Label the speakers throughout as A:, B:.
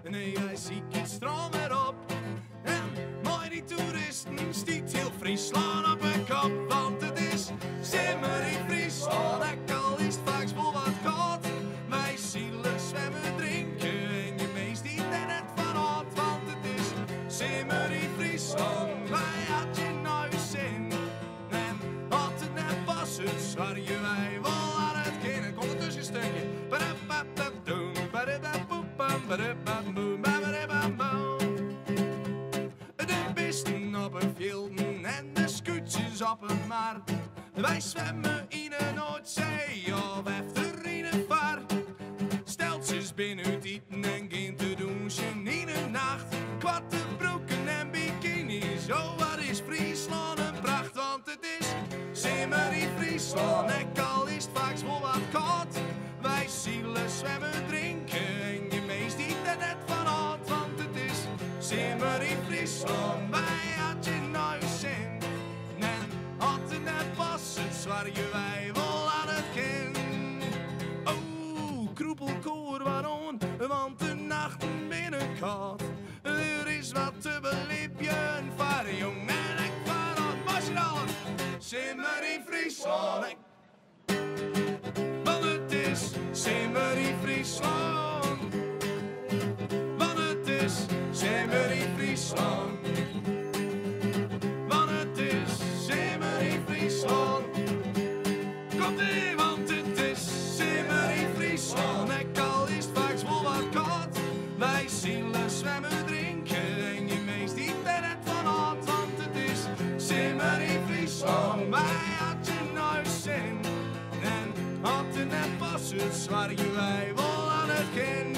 A: Nee, hij ziet het stroom erop. En mooi die toeristen stiet heel Friesland op een kop. Want het is simmer in Friesland, en al is het vaak vol wat koud. Wij zielen zwemmen, drinken en je meest niet net van hart. Want het is simmer in Friesland, wij had je nooit zin. En had het net pas, het zwaar je wij wel aan het kennen. Kom er tussen een stukje. De beesten op een velden en de scootjes op een maar. Wij zwemmen in een Noordzee of efter in een vaart. Steltjes binnen eten en geen te douchen in de nacht. Kwatte broeken en bikinis, oh wat is Friesland een pracht. Want het is simmer in Friesland, en al is het vaak wel wat koud. Wij zielen zwemmen, drinken en je meest niet net van hart. Want het is simmer in Friesland, wij had je nooit zin. En had het net pas, het zwaar je wij wel aan het kin. Oh, kroepelkoor waarom, want de nachten binnenkoud. Er is wat te beleven voor jong en ik van het Masjedalen. Simmer in Friesland, want het is simmer in Friesland. Want het is simmer in Friesland. Want het is simmer in Friesland. Komt-ie, want het is simmer in Friesland. En al is het vaak wel wat koud. Wij zielen zwemmen, drinken en je meest niet net van hart. Want het is simmer in Friesland. Wij had je nooit zin. En had het net pas, het zwaar je wij wel aan het kin.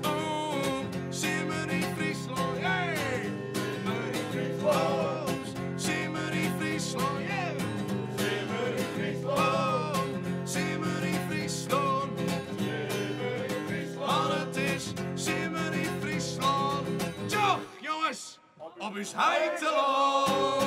A: Oh, simmer in Friesland, yeah. Simmer in Friesland. Simmer in Friesland, yeah. Simmer in Friesland. Oh, simmer in Friesland. Simmer in Friesland. Want het is simmer in Friesland. Tjoh, jongens, op uw heiteland.